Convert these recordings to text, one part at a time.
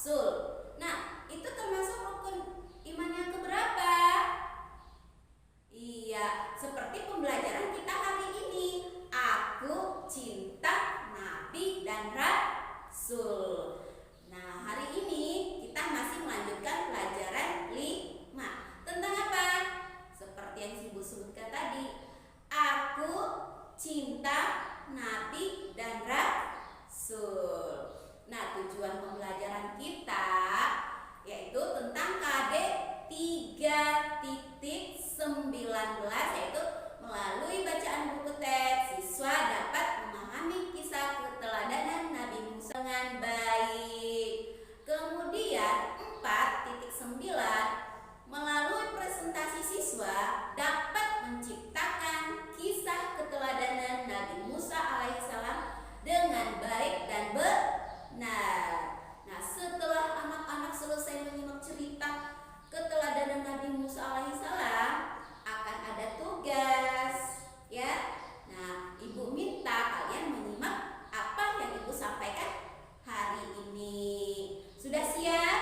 Rasul. Nah, itu termasuk rukun iman yang keberapa? Iya, seperti pembelajaran kita hari ini. Aku cinta Nabi dan Rasul. Nah, hari ini kita masih melanjutkan pelajaran 5. Tentang apa? Seperti yang Ibu sebutkan tadi. Aku cinta Nabi dan Rasul. Nah, tujuan pembelajaran kita yaitu tentang KD 3.19, yaitu melalui bacaan buku teks siswa dapat memahami kisah keteladanan Nabi Musa dengan baik. Kemudian 4.9, melalui presentasi siswa dapat menciptakan kisah keteladanan Nabi Musa alaihissalam dengan baik dan benar. Nah, setelah anak-anak selesai menyimak cerita keteladanan Nabi Musa alaihissalam, akan ada tugas, ya. Nah, Ibu minta kalian menyimak apa yang Ibu sampaikan hari ini. Sudah siap?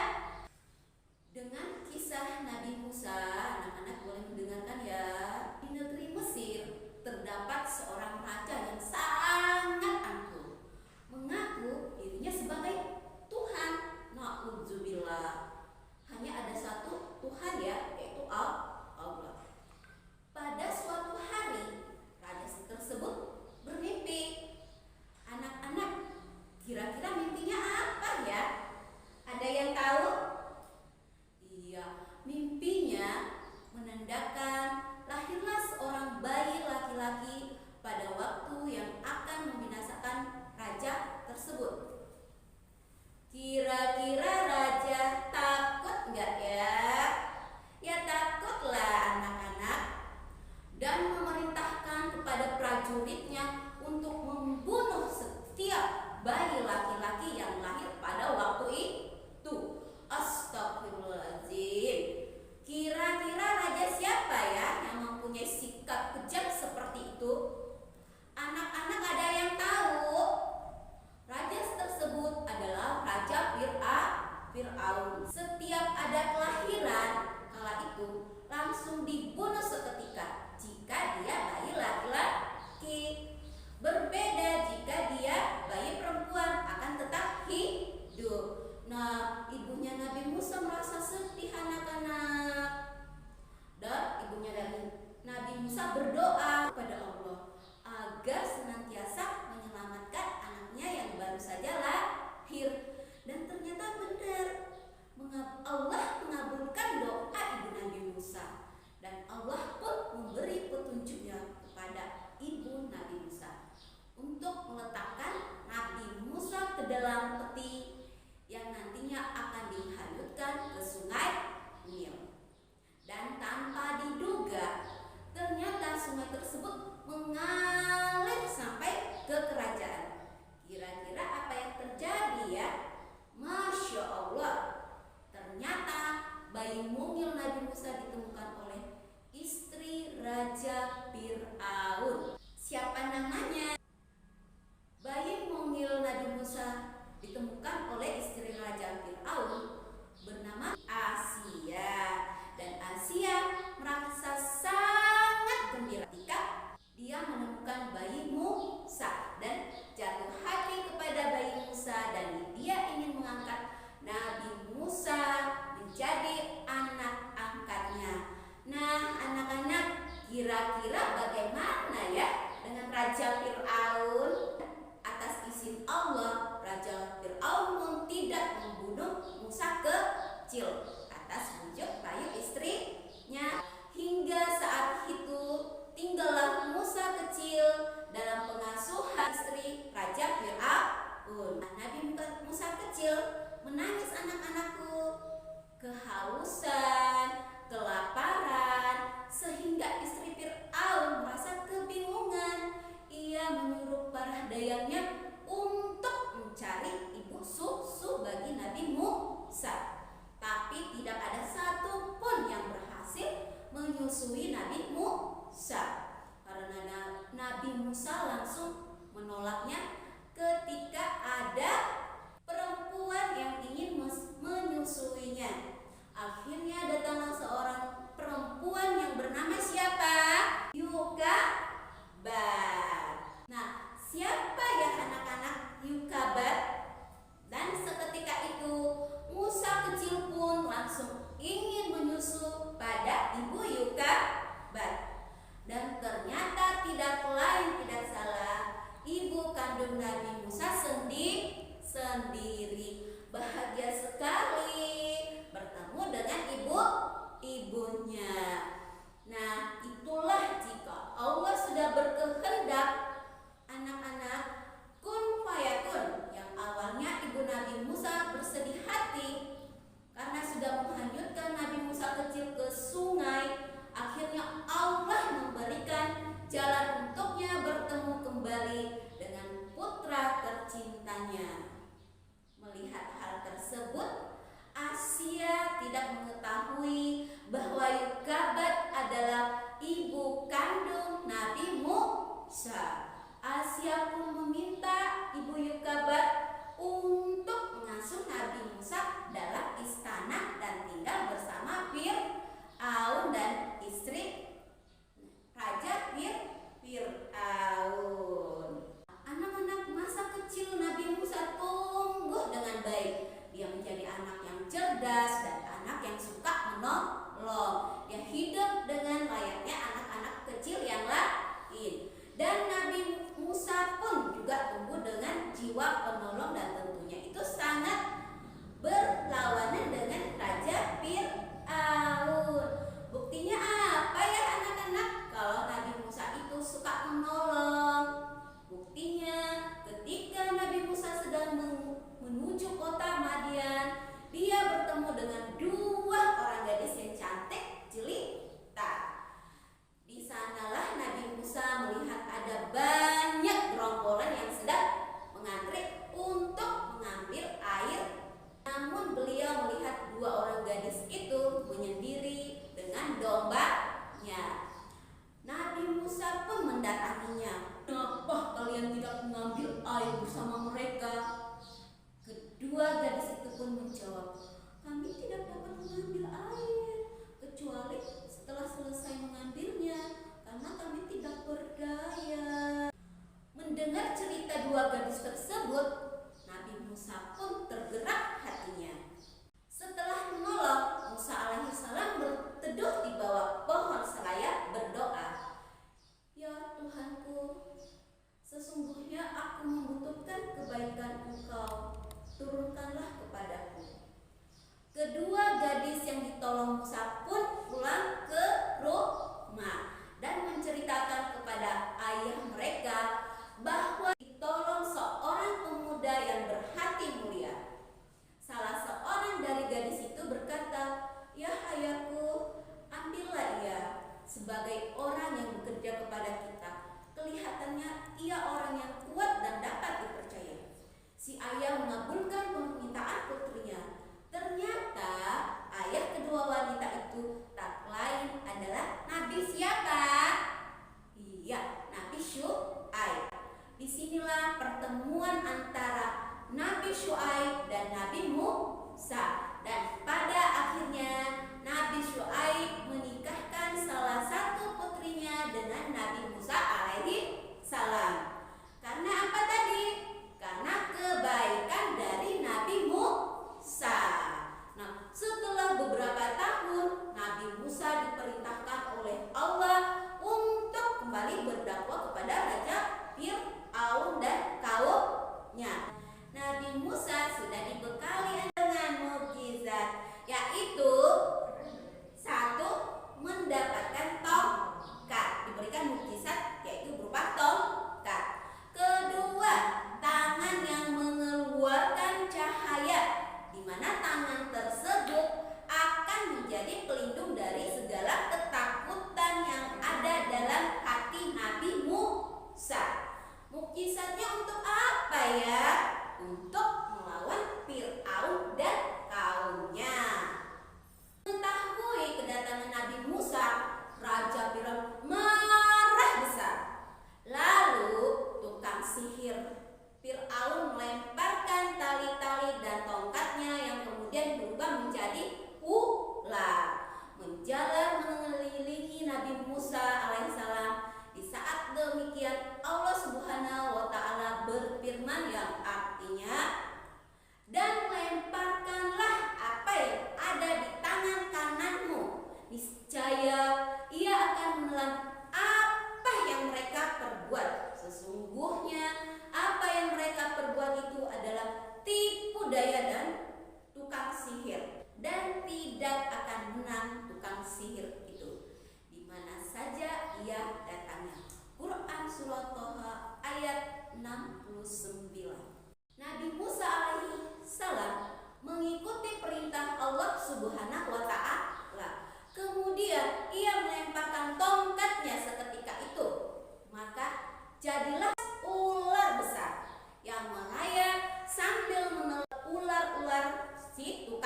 Dengan kisah Nabi Musa, anak-anak boleh mendengarkan ya. Di negeri Mesir terdapat seorang raja yang sangat angkuh, mengaku dirinya sebagai Tuhan. Na'udzubillah. Hanya ada satu Tuhan ya, yaitu Allah. Pada suatu hari, raja tersebut bermimpi. Anak-anak, kira-kira mimpinya apa ya? Ada yang tahu? Iya, mimpinya menandakan lahirlah seorang bayi laki-laki pada waktu yang akan membinasakan raja tersebut. Kira-kira raja takut nggak ya? Ya takutlah anak-anak, dan memerintahkan kepada prajuritnya untuk membunuh setiap bayi laki-laki yang lahir pada waktu itu. Astagfirullahaladzim. Kira-kira raja siapa ya yang mempunyai sikap kejam seperti itu? Anak-anak ada yang tahu? Raja tersebut adalah Raja Fir'aun. Setiap ada kelahiran kala itu langsung dibunuh seketika jika dia bayi laki-laki. Berbeda jika dia bayi perempuan, akan tetap hidup. Nah, ibunya Nabi Musa merasa sedih anak-anak. Dan ibunya Nabi Musa berdoa kepada Allah agar senantiasa menyelamatkan anaknya yang baru saja lahir. Dan ternyata benar, Allah mengabulkan doa ibu Nabi Musa, dan Allah pun memberi petunjuknya kepada ibu Nabi Musa untuk meletakkan Nabi Musa ke dalam peti yang nantinya akan dihanyutkan ke sungai Nil. Dan tanpa diduga, ternyata sungai tersebut mengalir sampai ke kerajaan. Kira-kira apa yang terjadi ya? Masya Allah, ternyata bayi mungil Nabi Musa ditemukan oleh istri Raja Fir'aun. Siapa namanya? Bayi mungil Nabi Musa ditemukan oleh istri Raja Fir'aun bernama Asia. Dan Asia merasa sangat gembira ketika dia menemukan bayi Musa dan jatuh hati kepada bayi Musa, dan dia ingin mengangkat Nabi Musa menjadi anak angkatnya. Nah, anak-anak, kira-kira bagaimana ya dengan Raja Fir'aun? Atas izin Allah, Raja Fir'aun pun tidak membunuh Musa kecil atas bujuk bayi istrinya. Hingga saat itu tinggallah Musa kecil dalam pengasuhan istri Raja Fir'aun. Nabi Musa kecil menangis, anak-anakku, kehausan, kelaparan, sehingga istri Fir'aun merasa kebingungan. Ia menyuruh para dayangnya untuk mencari ibu susu bagi Nabi Musa, tapi tidak ada satupun yang berhasil menyusui Nabi Musa, karena Nabi Musa langsung menolaknya ketika ada perempuan yang ingin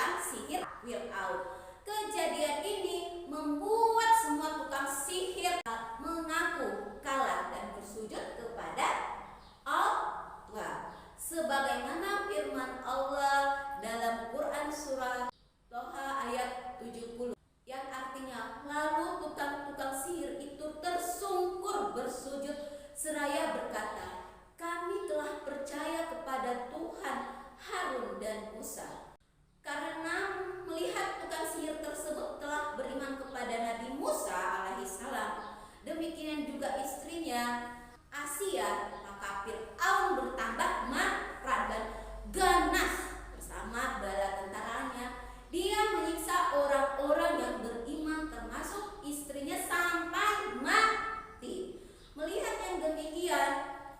tukang sihir Fir'aun. Kejadian ini membuat semua tukang sihir mengaku kalah dan bersujud kepada Allah. Sebagaimana firman Allah dalam Quran surah Toha ayat 70 yang artinya, lalu tukang-tukang sihir itu tersungkur bersujud seraya berkata, kami telah percaya kepada Tuhan Harun dan Musa. Karena melihat tukang sihir tersebut telah beriman kepada Nabi Musa alaihissalam, demikian juga istrinya Asia, maka Fir'aun bertambah marah dan ganas bersama bala tentaranya. Dia menyiksa orang-orang yang beriman termasuk istrinya sampai mati. Melihat yang demikian,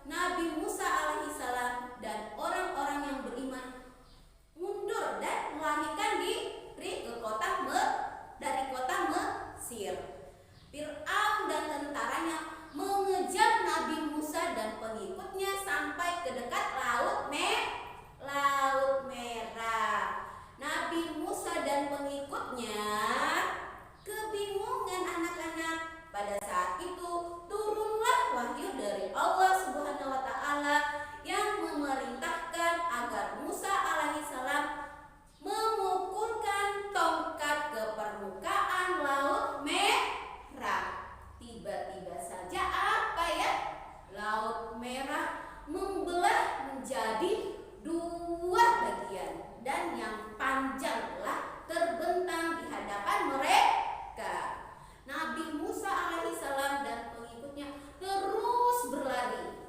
Nabi Musa alaihissalam dan orang-orang yang beriman mundur dan melarikan diri ke dari kota Mesir. Fir'aun dan tentaranya mengejar Nabi Musa dan pengikutnya sampai ke dekat Laut Merah. Nabi Musa dan pengikutnya kebingungan anak-anak. Pada saat itu turunlah wahyu dari Allah Subhanahu wa taala yang memerintahkan agar Musa alaihissalam memukulkan tongkat ke permukaan Laut Merah. Tiba-tiba saja apa ya? Laut Merah membelah menjadi dua bagian dan yang panjang telah terbentang di hadapan mereka. Nabi Musa alaihissalam dan pengikutnya terus berlari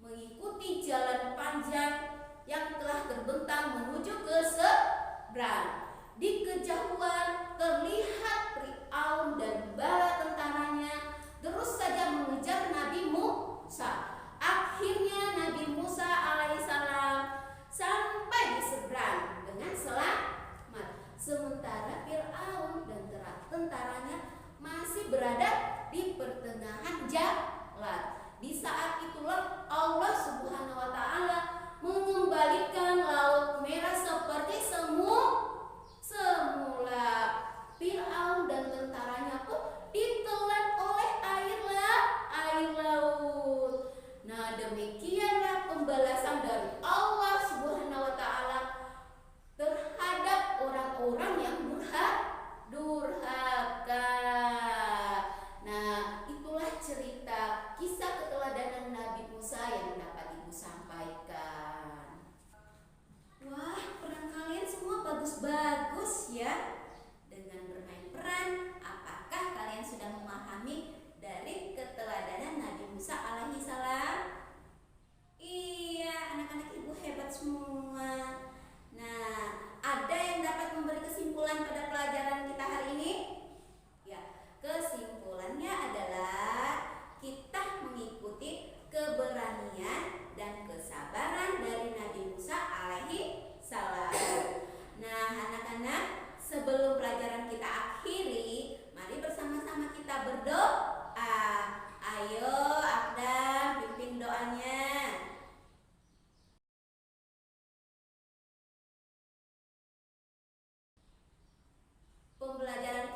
mengikuti jalan panjang yang telah terbentang menuju ke seberang. Di kejauhan terlihat Fir'aun dan bala tentaranya terus saja mengejar Nabi Musa. Akhirnya Nabi Musa alaihissalam sampai di seberang dengan selamat, sementara Fir'aun dan tentaranya masih berada di pertengahan jalan. Di saat itulah Allah Subhanahu wa taala mengembalikan Laut Merah seperti semula. Fir'aun dan tentaranya pun ditelan oleh air laut. Nah, demikianlah pembalasan dari Allah Subhanahu wa taala terhadap orang-orang yang durhaka. Nah, itulah cerita kisah keteladanan Nabi Musa yang dapat Ibu sampaikan. Wah, peran kalian semua bagus-bagus ya. Dengan bermain peran, apakah kalian sudah memahami dari keteladanan Nabi Musa alaihissalam? Iya, anak-anak Ibu hebat semua. Nah, ada yang dapat memberi kesimpulan pada pelajaran kita hari ini? Ya, kesimpulannya adalah kita mengikuti keberanian dan kesabaran dari Nabi Musa alaihi salam. Nah, anak-anak, sebelum pelajaran kita akhiri, mari bersama-sama kita berdoa. Ayo, Abdan, pimpin doanya. Pembelajaran